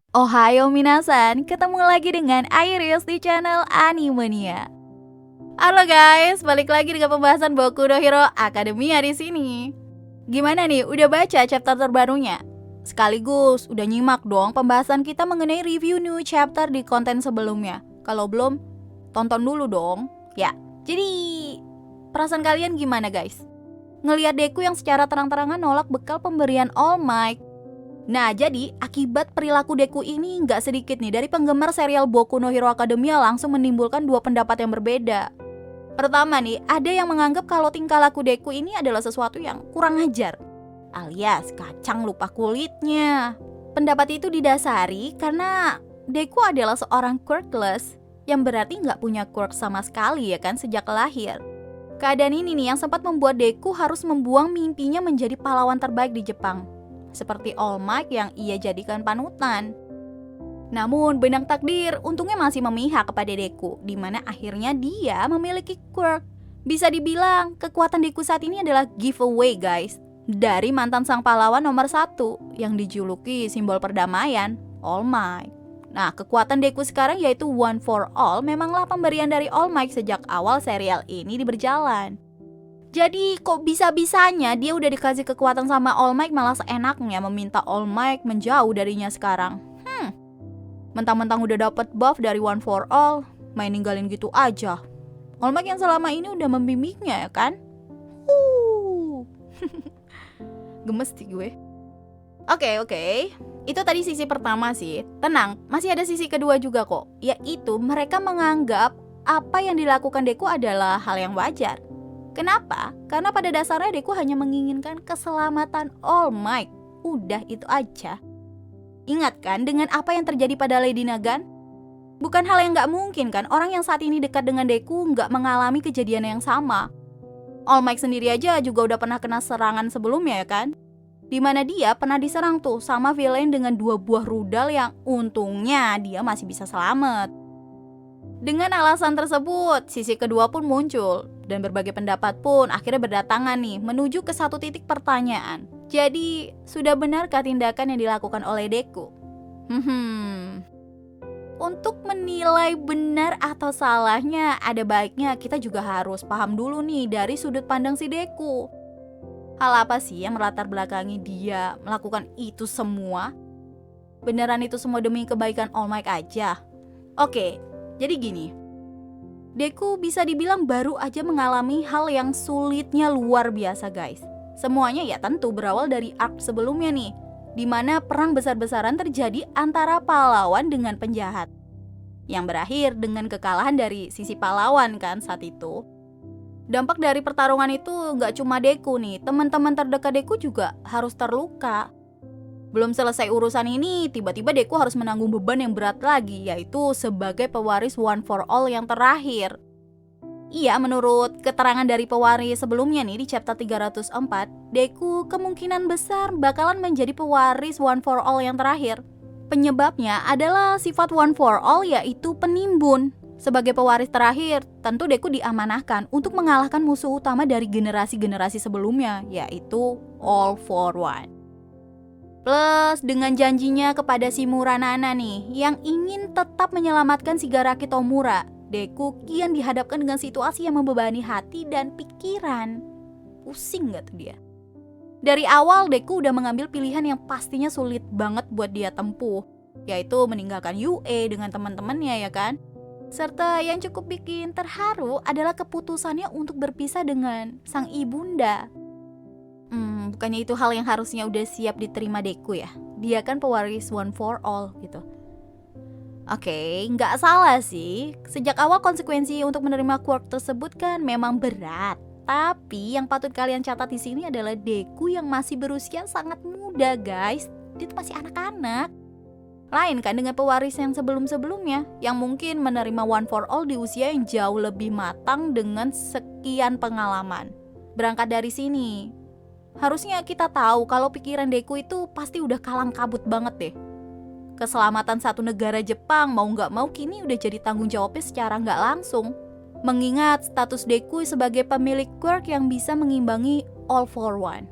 Ohayo minasan, ketemu lagi dengan Iris di channel Animania. Halo guys, balik lagi dengan pembahasan Boku no Hero Academia di sini. Gimana nih, udah baca chapter terbarunya? Sekaligus udah nyimak dong pembahasan kita mengenai review new chapter di konten sebelumnya. Kalau belum, tonton dulu dong. Ya, jadi perasaan kalian gimana guys? Ngelihat Deku yang secara terang-terangan nolak bekal pemberian All Might. Nah, jadi akibat perilaku Deku ini nggak sedikit nih dari penggemar serial Boku no Hero Academia langsung menimbulkan dua pendapat yang berbeda. Pertama nih, ada yang menganggap kalau tingkah laku Deku ini adalah sesuatu yang kurang ajar, alias kacang lupa kulitnya. Pendapat itu didasari karena Deku adalah seorang quirkless, yang berarti nggak punya quirk sama sekali ya kan sejak lahir. Keadaan ini nih yang sempat membuat Deku harus membuang mimpinya menjadi pahlawan terbaik di Jepang, seperti All Might yang ia jadikan panutan. Namun benang takdir untungnya masih memihak kepada Deku, di mana akhirnya dia memiliki quirk. Bisa dibilang kekuatan Deku saat ini adalah giveaway guys, dari mantan sang pahlawan nomor 1 yang dijuluki simbol perdamaian, All Might. Nah, kekuatan Deku sekarang yaitu One for All memanglah pemberian dari All Might sejak awal serial ini berjalan. Jadi kok bisa-bisanya dia udah dikasih kekuatan sama All Might malah seenaknya meminta All Might menjauh darinya sekarang. Mentang-mentang udah dapet buff dari One for All, main ninggalin gitu aja. All Might yang selama ini udah membimbingnya ya kan? Gemes sih gue. Oke. Itu tadi sisi pertama sih. Tenang, masih ada sisi kedua juga kok. Yaitu mereka menganggap apa yang dilakukan Deku adalah hal yang wajar. Kenapa? Karena pada dasarnya Deku hanya menginginkan keselamatan All Might. Udah itu aja. Ingat kan dengan apa yang terjadi pada Lady Nagan? Bukan hal yang gak mungkin kan orang yang saat ini dekat dengan Deku gak mengalami kejadian yang sama. All Might sendiri aja juga udah pernah kena serangan sebelumnya ya kan? Dimana dia pernah diserang tuh sama villain dengan 2 buah rudal yang untungnya dia masih bisa selamat. Dengan alasan tersebut, sisi kedua pun muncul dan berbagai pendapat pun akhirnya berdatangan nih menuju ke satu titik pertanyaan. Jadi, sudah benarkah tindakan yang dilakukan oleh Deku? Untuk menilai benar atau salahnya, ada baiknya kita juga harus paham dulu nih dari sudut pandang si Deku. Hal apa sih yang melatar belakangi dia melakukan itu semua? Beneran itu semua demi kebaikan All Might aja? Oke. Jadi gini, Deku bisa dibilang baru aja mengalami hal yang sulitnya luar biasa guys. Semuanya ya tentu berawal dari arc sebelumnya nih, dimana perang besar-besaran terjadi antara pahlawan dengan penjahat, yang berakhir dengan kekalahan dari sisi pahlawan kan saat itu. Dampak dari pertarungan itu gak cuma Deku nih, teman-teman terdekat Deku juga harus terluka. Belum selesai urusan ini, tiba-tiba Deku harus menanggung beban yang berat lagi, yaitu sebagai pewaris One for All yang terakhir. Iya, menurut keterangan dari pewaris sebelumnya nih di chapter 304, Deku kemungkinan besar bakalan menjadi pewaris One for All yang terakhir. Penyebabnya adalah sifat One for All yaitu penimbun. Sebagai pewaris terakhir, tentu Deku diamanahkan untuk mengalahkan musuh utama dari generasi-generasi sebelumnya, yaitu All for One. Plus dengan janjinya kepada si Muranana nih yang ingin tetap menyelamatkan Shigaraki Tomura, Deku kian dihadapkan dengan situasi yang membebani hati dan pikiran. Pusing gak tuh dia? Dari awal Deku udah mengambil pilihan yang pastinya sulit banget buat dia tempuh, yaitu meninggalkan UA dengan teman-temannya ya kan? Serta yang cukup bikin terharu adalah keputusannya untuk berpisah dengan sang ibunda. Bukannya itu hal yang harusnya udah siap diterima Deku ya? Dia kan pewaris One for All gitu. Oke, nggak salah sih. Sejak awal konsekuensi untuk menerima quirk tersebut kan memang berat. Tapi yang patut kalian catat di sini adalah Deku yang masih berusia sangat muda guys. Dia tuh masih anak-anak. Lain kan dengan pewaris yang sebelum-sebelumnya yang mungkin menerima One for All di usia yang jauh lebih matang dengan sekian pengalaman. Berangkat dari sini, harusnya kita tahu kalau pikiran Deku itu pasti udah kalang kabut banget deh. Keselamatan satu negara Jepang mau gak mau kini udah jadi tanggung jawabnya secara gak langsung. Mengingat status Deku sebagai pemilik quirk yang bisa mengimbangi All for One.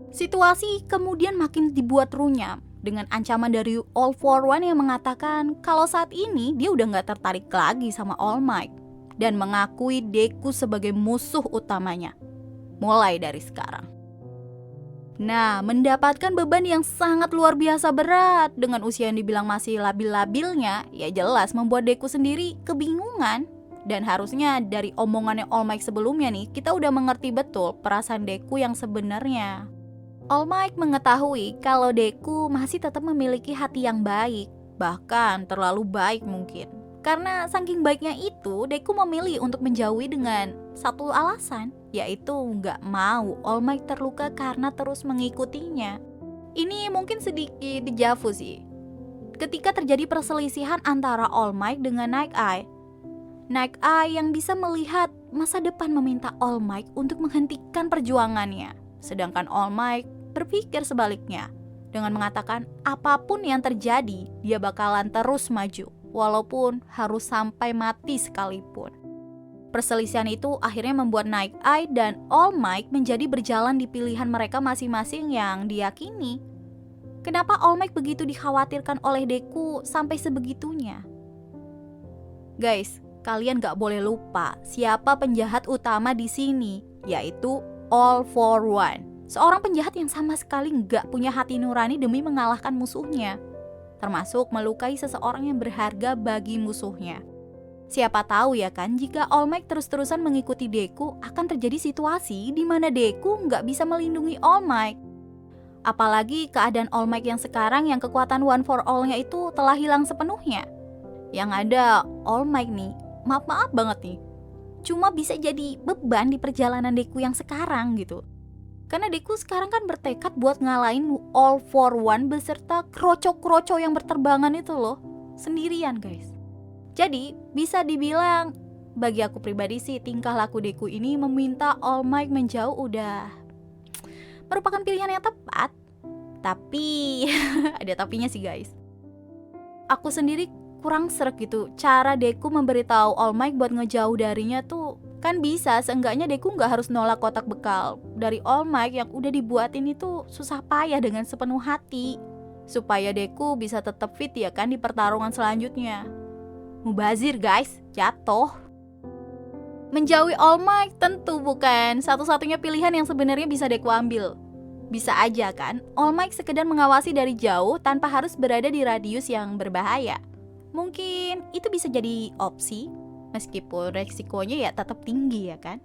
Situasi kemudian makin dibuat runyam dengan ancaman dari All For One yang mengatakan kalau saat ini dia udah gak tertarik lagi sama All Might dan mengakui Deku sebagai musuh utamanya mulai dari sekarang. Nah, mendapatkan beban yang sangat luar biasa berat dengan usia yang dibilang masih labil-labilnya, ya jelas membuat Deku sendiri kebingungan. Dan harusnya dari omongannya All Might sebelumnya nih, kita udah mengerti betul perasaan Deku yang sebenarnya. All Might mengetahui kalau Deku masih tetap memiliki hati yang baik, bahkan terlalu baik mungkin. Karena saking baiknya itu, Deku memilih untuk menjauhi dengan satu alasan, yaitu nggak mau All Might terluka karena terus mengikutinya. Ini mungkin sedikit dejavu sih. Ketika terjadi perselisihan antara All Might dengan Night Eye, Night Eye yang bisa melihat masa depan meminta All Might untuk menghentikan perjuangannya. Sedangkan All Might berpikir sebaliknya dengan mengatakan apapun yang terjadi, dia bakalan terus maju, walaupun harus sampai mati sekalipun. Perselisihan itu akhirnya membuat Night Eye dan All Might menjadi berjalan di pilihan mereka masing-masing yang diyakini. Kenapa All Might begitu dikhawatirkan oleh Deku sampai sebegitunya? Guys, kalian gak boleh lupa siapa penjahat utama di sini, yaitu All For One. Seorang penjahat yang sama sekali gak punya hati nurani demi mengalahkan musuhnya, termasuk melukai seseorang yang berharga bagi musuhnya. Siapa tahu ya kan, jika All Might terus-terusan mengikuti Deku, akan terjadi situasi di mana Deku gak bisa melindungi All Might. Apalagi keadaan All Might yang sekarang yang kekuatan One For All-nya itu telah hilang sepenuhnya. Yang ada All Might nih, maaf banget nih, cuma bisa jadi beban di perjalanan Deku yang sekarang gitu. Karena Deku sekarang kan bertekad buat ngalahin All For One beserta kroco-kroco yang berterbangan itu loh, sendirian guys. Jadi bisa dibilang bagi aku pribadi sih, tingkah laku Deku ini meminta All Might menjauh udah merupakan pilihan yang tepat. Tapi ada tapinya sih guys. Aku sendiri kurang srek gitu cara Deku memberitahu All Might buat ngejauh darinya tuh. Kan bisa, seenggaknya Deku gak harus nolak kotak bekal dari All Might yang udah dibuatin itu susah payah dengan sepenuh hati, supaya Deku bisa tetap fit ya kan di pertarungan selanjutnya. Mubazir guys, jatuh. Menjauhi All Might tentu bukan satu-satunya pilihan yang sebenarnya bisa Deku ambil. Bisa aja kan All Might sekedar mengawasi dari jauh tanpa harus berada di radius yang berbahaya. Mungkin itu bisa jadi opsi, meskipun resikonya ya tetap tinggi ya kan.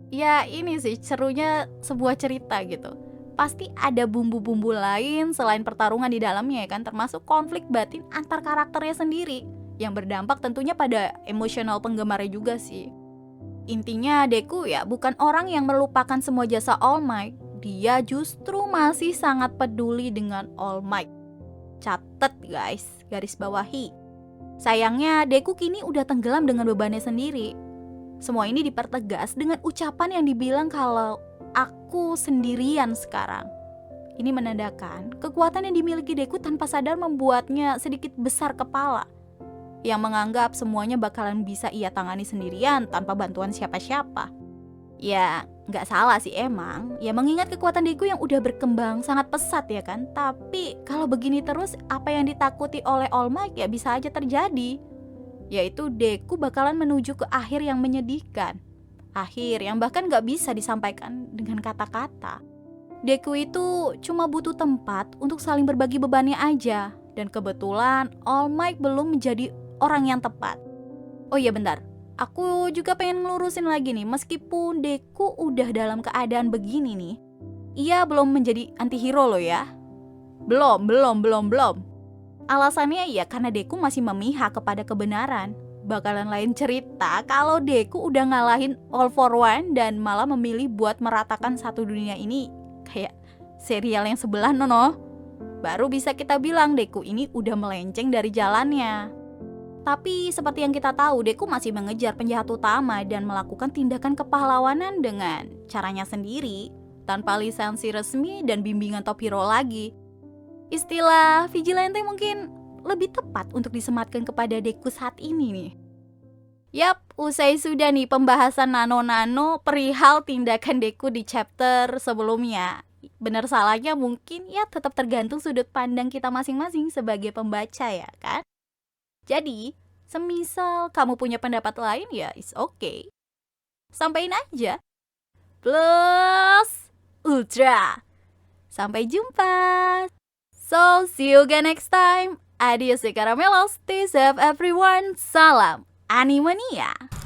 Ya ini sih serunya sebuah cerita gitu. Pasti ada bumbu-bumbu lain selain pertarungan di dalamnya ya kan, termasuk konflik batin antar karakternya sendiri yang berdampak tentunya pada emosional penggemarnya juga sih. Intinya Deku ya bukan orang yang melupakan semua jasa All Might. Dia justru masih sangat peduli dengan All Might. Catet guys, garis bawahi. Sayangnya Deku kini udah tenggelam dengan bebannya sendiri. Semua ini dipertegas dengan ucapan yang dibilang kalau aku sendirian sekarang. Ini menandakan kekuatan yang dimiliki Deku tanpa sadar membuatnya sedikit besar kepala, yang menganggap semuanya bakalan bisa ia tangani sendirian tanpa bantuan siapa-siapa. Ya gak salah sih emang, ya mengingat kekuatan Deku yang udah berkembang sangat pesat ya kan. Tapi kalau begini terus, apa yang ditakuti oleh All Might ya bisa aja terjadi, yaitu Deku bakalan menuju ke akhir yang menyedihkan. Akhir yang bahkan gak bisa disampaikan dengan kata-kata. Deku itu cuma butuh tempat untuk saling berbagi bebannya aja. Dan kebetulan All Might belum menjadi orang yang tepat. Oh iya bentar, aku juga pengen ngelurusin lagi nih, meskipun Deku udah dalam keadaan begini nih, ia belum menjadi antihero loh ya. Belum. Alasannya ya karena Deku masih memihak kepada kebenaran. Bakalan lain cerita kalau Deku udah ngalahin All For One dan malah memilih buat meratakan satu dunia ini kayak serial yang sebelah nono. Baru bisa kita bilang Deku ini udah melenceng dari jalannya. Tapi seperti yang kita tahu, Deku masih mengejar penjahat utama dan melakukan tindakan kepahlawanan dengan caranya sendiri, tanpa lisensi resmi dan bimbingan top hero lagi. Istilah vigilante mungkin lebih tepat untuk disematkan kepada Deku saat ini nih. Yap, usai sudah nih pembahasan nano-nano perihal tindakan Deku di chapter sebelumnya. Benar salahnya mungkin ya tetap tergantung sudut pandang kita masing-masing sebagai pembaca ya kan? Jadi, semisal kamu punya pendapat lain ya is okay. Sampaiin aja. Plus Ultra. Sampai jumpa. So, see you again next time. Adios, Caramelos. Stay safe everyone. Salam Animania.